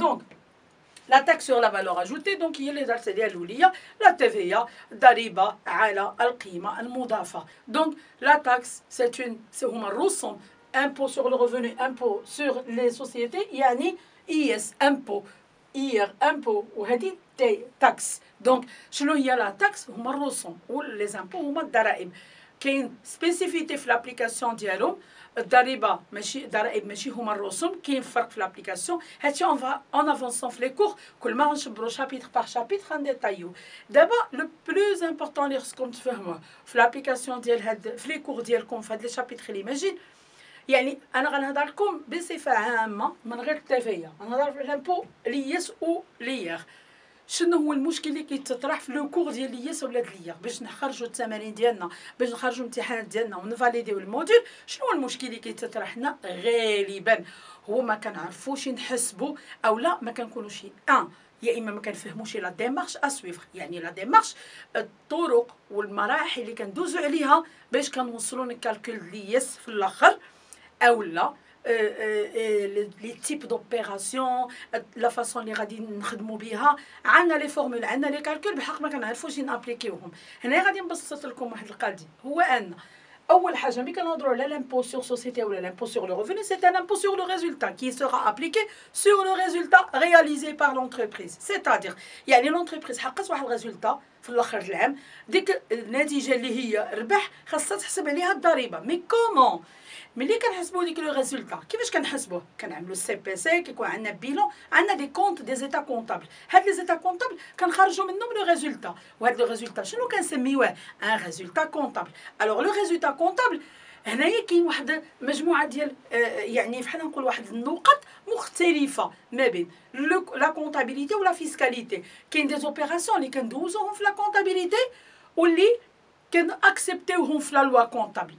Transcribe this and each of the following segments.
Donc la taxe sur la valeur ajoutée, donc il y a les darts ديالها la TVA, ضريبة على القيمة المضافة. Donc la taxe c'est هما الرسوم impôt sur le revenu, impôt sur les sociétés, يعني IS impôt IR impôt وهذه taxe. Donc شنو هي la taxe هما الرسوم و les impôts هما الضرائب. كاين سبيسيفيتي في لابليكاسيون ديالهم. الضريبه ماشي ضرائب ماشي هما الرسوم، كاين فرق في لابليكاسيون. هادشي اون افونسون في لي كور كل ما غنشبرو شابيتر باغ شابيتر غنديطايو. دابا لو بلوز امبورطون اللي خصكم تفهموه في لابليكاسيون ديال هاد في لي كور ديالكم في هاد لي شابيتر اللي ماجين، يعني انا غنهضر لكم بصفه عامه من غير التفاهه، غنهضر على لامبو ليس او ليير. شنو هو المشكل اللي كيتطرح في لو كور ديال لياس ولا ليير باش نخرجوا التمارين ديالنا، باش نخرجوا الامتحانات ديالنا ونفاليديو الموديل؟ شنو هو المشكل اللي كيتطرح لنا غالبا؟ هو ما كنعرفوش نحسبوا او لا ما كنكونوش يا اما ما كنفهموش لا ديمارش اسويفر، يعني لا ديمارش الطرق والمراحل اللي كندوزو عليها باش كنوصلوا للكالكول لياس في الاخر، او لا لي تيب دوبيراسيون لا فاصون اللي غادي نخدموا بها. عندنا لي فورمول عندنا لي كالكول بحق ما كنعرفوش نابليكيوهم. هنا غادي نبسط لكم واحد القضيه، هو ان اول حاجه ملي كنهضروا على لامبو سور سوسيتي ولا لامبو سور لو ريفوني، سي ان امبو سور لو ريزولتا كي سورا ابليكي سور لو ريزولتا رياليزي بار لونتربريز. سيتادير يعني لونتربريز حققت واحد الريزولتا في الاخر العام، ديك النتيجه اللي هي ربح خاصها تحسب عليها الضريبه. مي كومون ملي كنحسبوا ديك لو ريزولتا كيفاش كنحسبوه؟ كنعملوا السي بي سي، كيكون عندنا بيلون، عندنا دي كونط دي زيتا كونطابل. هاد لي زيتا كونطابل كنخرجوا منهم لو ريزولتا، وهاد لو ريزولتا شنو كنسميوه؟ ان ريزولتا كونطابل. الوغ لو ريزولتا كونطابل هنايا كاين واحد مجموعه ديال يعني بحال نقول واحد النقط مختلفه ما بين لا كونطابيليتي ولا فيسكاليتي. كاين دي اوبيراسيون اللي كندوزوهم في لا كونطابيليتي واللي كنأكسبتيوهم في لا لوا كونطابل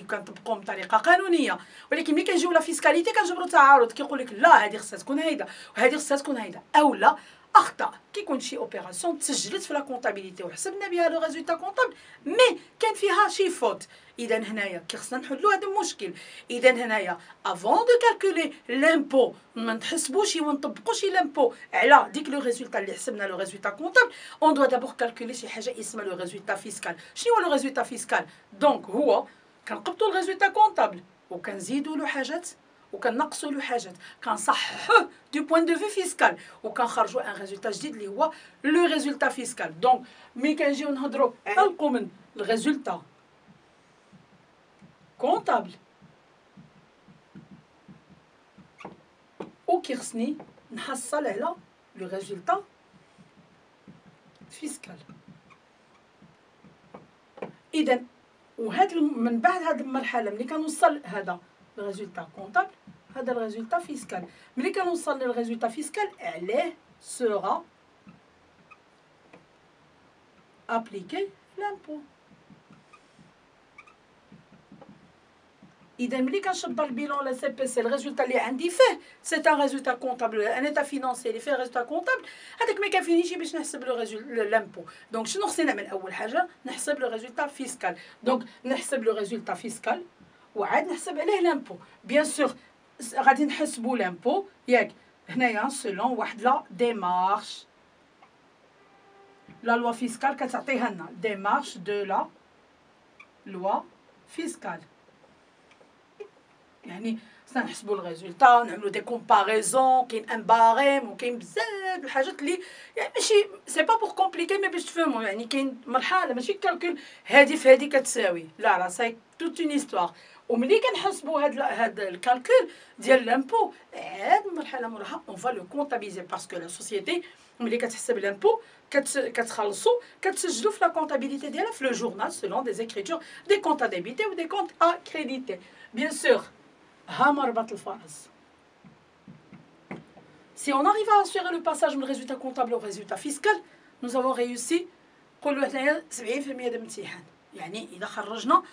كنطبقوهم بطريقه قانونيه، ولكن ملي كنجيو لا فيسكاليتي كنجبروا تعارض، كيقول لك لا هذه خصها تكون هيدا وهذه خصها تكون هيدا، او لا اخطا كيكون شي اوبيراسيون تسجلت في لا كونطابيليتي وحسبنا بها لو ريزولتا كونطابل مي كان فيها شي فوت. اذا هنايا خصنا نحلوا هذا المشكل. اذا هنايا افون دو كالكولي لامبو ما نحسبوش ونطبقوش لامبو على ديك لو ريزولتا اللي حسبنا لو ريزولتا كونطابل، اون دو دابور كالكولي شي حاجه اسمها لو ريزولتا فيسكال. شنو هو لو ريزولتا فيسكال؟ دونك هو كنقبطوا الريزولتا كونطابل وكنزيدوا له حاجات وكنقصوا له حاجات، كنصححوه دو بوين دو في فيسكال وكنخرجوا ان ريزولتا جديد اللي هو لو ريزولتا فيسكال. دونك ملي كنجيو نهضروا نطلقوا من الريزولتا كونطابل و كيخصني نحصل على لو ريزولتا فيسكال. اذا وهاد من بعد هاد المرحله ملي كنوصل هذا الريزولتا كونطابل هذا الريزولتا فيسكال، ملي كنوصل للريزولتا فيسكال عليه سورا ابليكي لامبو. اذا ملي كنشبر البيلون لا سي بي سي الريزولتا اللي عندي فيه سي ان ريزولتا كونطابل، ان ايتا فينانسي اللي فيه ريزولتا كونطابل، هذاك ما كيفينيش باش نحسب لو لامبو. دونك شنو خصني نعمل؟ اول حاجه نحسب لو ريزولتا فيسكال. دونك نحسب لو ريزولتا فيسكال وعاد نحسب عليه لامبو. بيان سور غادي نحسبوا لامبو ياك هنايا سولون واحد لا ديمارش لا لوا فيسكال كتعطيها لنا ديمارش دو لا لوا فيسكال. يعني خصنا نحسبوا الريزولتا ونعملوا دي كومباريزون، كاين ان باريم وكاين بزاف الحاجات اللي يعني ماشي سي با بور كومبليكي مي باش تفهموا، يعني كاين مرحله ماشي كالكول هادي في هادي كتساوي، لا لا ساي توت اون هيستوار. وملي كنحسبوا هاد الكالكول ديال لامبو هاد المرحله موراها اون فا لو كونطابيزي باسكو لا سوسيتي ملي كتحسب لامبو كتخلصوا كتسجلوا في لا كونطابيليتي ديالها في لو جورنال سولون دي زيكريتور دي كونت ا ديبيتي و دي كونت ا كريديتي. بيان سور ها مربط الفرس. Si on arrive à assurer le passage من résultat comptable au résultat fiscal, nous avons réussi قولوا هنايا 70% ديال الامتحان. يعني إذا خرجنا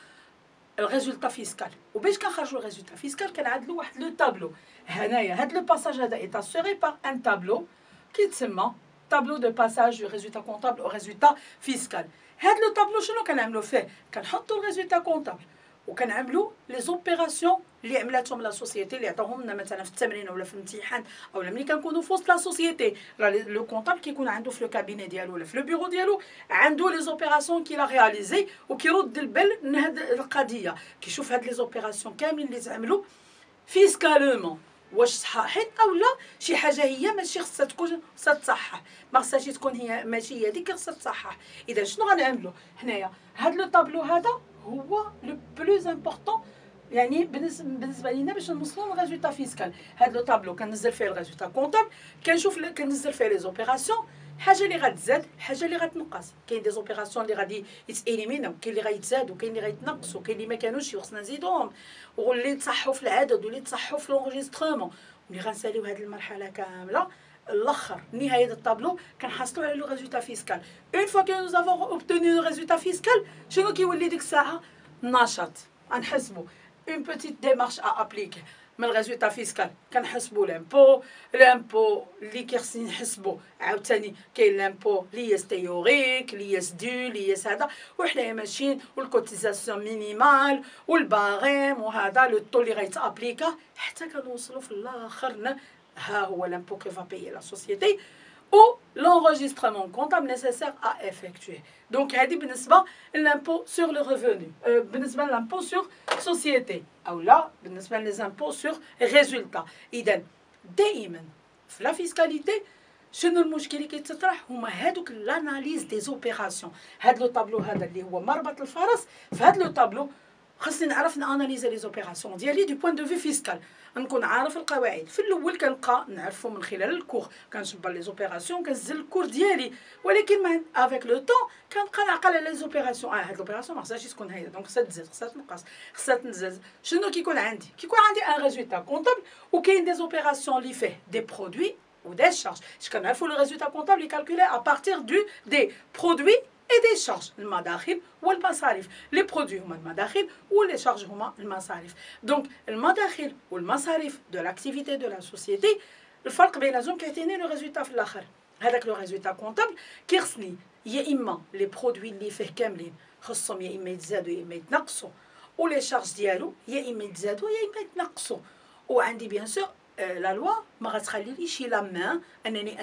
الريزولتا فيسكال، وباش كنخرجوا الريزولتا فيسكال كنعدلوا واحد لو تابلو. هنايا هاد لو باساج هذا ايت اسوري بار ان تابلو كيتسمى تابلو دو باساج دو ريزولتا كونطابل او ريزولتا فيسكال. هاد لو تابلو شنو كنعملوا فيه؟ كنحطوا الريزولتا كونطابل وكنعملوا لي زوبيراسيون اللي عملاتهم لا سوسيتي، اللي عطاوهم لنا مثلا في التمرين ولا في الامتحان اولا ملي كنكونوا في وسط لا سوسيتي. راه لو كونطابل كيكون عنده في لو كابيني ديالو ولا في لو بيرو ديالو عنده لي زوبيراسيون كي لا رياليزي وكيرد البال لهاد القضيه، كيشوف هاد لي زوبيراسيون كاملين اللي تعملوا فيسكالومون واش صحاحين او لا، شي حاجه هي ماشي خصها تكون تصحح، ما خصهاش تكون هي ماشي هي هذيك خصها تصحح. اذا شنو غنعملوا هنايا؟ هاد لو طابلو هذا هو لو بلوز امبورطون يعني بالنسبه لينا باش نوصلوا للريزولتا فيسكال. هاد لو طابلو كنزل فيه الريزولتا كونطابل، كنزل فيه لي زوبيراسيون، حاجه اللي غتزاد حاجه اللي غتنقص. كاين دي زوبيراسيون اللي غادي يتاليميناو، كاين اللي غيتزادوا، كاين اللي غيتنقصوا، كاين اللي ما كانوش خصنا نزيدوهم، واللي تصحوا في العدد واللي تصحوا في لونجسترومون. ملي غنساليو هاد المرحله كامله الاخر نهايه الطابلو كنحصلوا على لو ريزولتا فيسكال. اون فوا كو نوز افون اوبتوني لو ريزولتا فيسكال، شنو كيولي ديك الساعه؟ نشاط غنحسبوا اون بوتيت ديمارش ا ابليكي من الريزولتا فيسكال. كنحسبوا لامبو اللي كيخصني نحسبوا عاوتاني. كاين لامبو لياس تيوريك، لياس دو، لياس هذا، وحنايا ماشيين والكوتيزاسيون مينيمال والباغيم وهذا لو طو اللي غيتابليكا حتى كنوصلوا في الاخر ها هو l'impôt que va payer la société ou l'enregistrement comptable nécessaire à effectuer. Donc هذه بالنسبة l'impôt sur le revenu، بالنسبة l'impôt sur société أو لا بالنسبة les impôts sur résultat. إذا دائما في لا فيسكاليتي شنو المشكل اللي كيتطرح؟ هما هادوك لاناليز دي زوبيراسيون. هاد لو طابلو هذا اللي هو مربط الفرس، في هاد لو طابلو خاصني نعرف ناناليزي لي زوبيراسيون ديالي دو بوين دو في فيسكال، نكون عارف القواعد. في الاول كنبقى نعرفو من خلال الكور، كنشبر لي زوبيراسيون كنزل الكور ديالي، ولكن مع افيك لو طون كنبقى نعقل على لي زوبيراسيون. هاد لوبيراسيون ما خصهاش تكون هايله، دونك خصها تزاد، خصها تنقص، خصها تنزل. شنو كيكون عندي؟ كيكون عندي ان ريزولتا كونطابل وكاين دي زوبيراسيون اللي فيه دي برودوي ou des charges. Je connais le résultat comptable est calculé à partir des produits et des charges. المداخل والمصاريف. Les produits هما المداخل les charges هما المصاريف. Donc المداخل والمصاريف de l'activité de la société الفرق بينهم كيعطيني le résultat في الآخر. هذاك le résultat comptable كيخصني يا إما les produits اللي فيه كاملين خصهم يا إما يتزادوا يا إما يتنقصوا، و les charges ديالو يا إما يتزادوا يا إما يتنقصوا. وعندي بيان سور لا لوا ما غتخليليش لا مان انني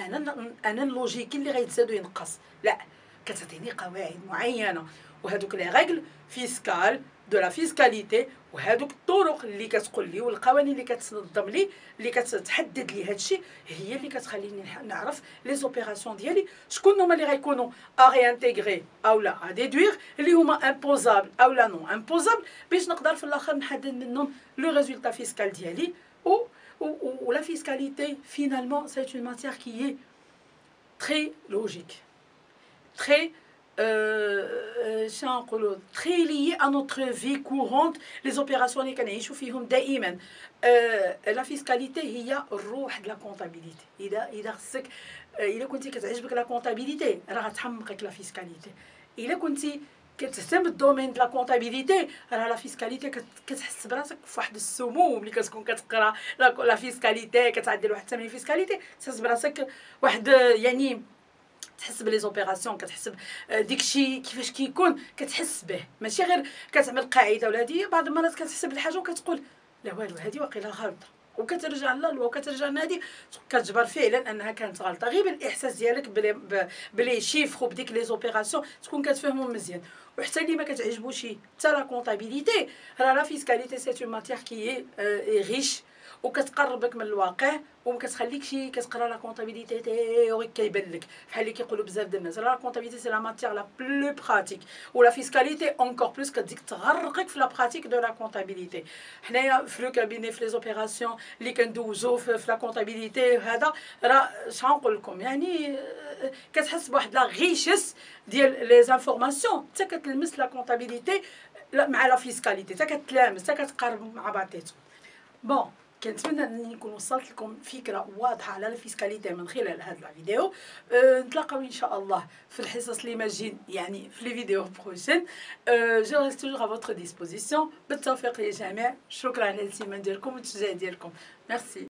انا اللوجيك اللي غيتزاد وينقص، لا كتعطيني قواعد معينه وهذوك لي ريغل فيسكال دو لا فيسكاليتي، وهذوك الطرق اللي كتقول لي والقوانين اللي كتنظم لي اللي كتحدد لي هادشي هي اللي كتخليني نعرف لي زوبيراسيون ديالي شكون هما اللي غيكونوا اغي انتيغري او لا ا ديدوير، اللي هما امبوزابل او لا نون امبوزابل، باش نقدر في الاخر نحدد منهم لو ريزولتا فيسكال ديالي. Ou la fiscalité, finalement, c'est une matière qui est très logique, très, très liée à notre vie courante. Les opérations اللي كنعيشوا فيهم دائما. La fiscalité هي الروح de la comptabilité. إذا خصك إذا كنتي كتعجبك لا كونتابيليتي راه غتحمقك لا فيسكاليتي. إذا كنتي كتهتم بالدومين د لا كونتابيليتي راه لا فيسكاليتي كتحس براسك في واحد السموم. ملي كتكون كتقرا لا فيسكاليتي كتعدي لواحد التمرين فيسكاليتي تحس براسك واحد يعني تحس بلي زوبيراسيون، كتحس داكشي كيفاش كيكون كتحس به، ماشي غير كتعمل قاعده ولا هادي. بعض المرات كتحسب الحاجه وكتقول لا والو هادي واقيلا غلطه، وكترجع للو وكترجع لهادي كتجبر فعلا انها كانت غلطه. غير بالاحساس ديالك بلي شيفر وبديك لي زوبيراسيون تكون كتفهمهم مزيان. وحتى اللي ما كتعجبوش حتى لا كونطابيليتي راه لا فيسكاليتي سي اون ماتيير كي ريش وكتقربك من الواقع وما كتخليكش كتقرا لا كونطابيليتي تيوريك كيبان لك بحال اللي كيقولوا بزاف ديال الناس. لا كونطابيليتي سي لا ماتيير لا بلو براتيك، ولا فيسكاليتي اونكور بلوس كتجيك تغرقك في لا براتيك دو لا كونطابيليتي. حنايا في لو كابيني في لي زوبيراسيون اللي كندوزو في لا كونطابيليتي هذا راه شنقول لكم يعني كتحس بواحد لا غيشس ديال لي زانفورماسيون حتى كتلمس لا كونطابيليتي مع لا فيسكاليتي حتى كتلامس حتى كتقرب مع بعضياتهم. بون كنتمنى انني نكون وصلت لكم فكره واضحه على الفيسكاليتي من خلال هذا الفيديو. نتلاقاو ان شاء الله في الحصص اللي ماجين يعني في لي فيديو بروشين. جو ريست توجور ا فوتر ديسبوزيسيون. بالتوفيق للجميع. شكرا على الاهتمام ديالكم والتشجيع ديالكم. ميرسي.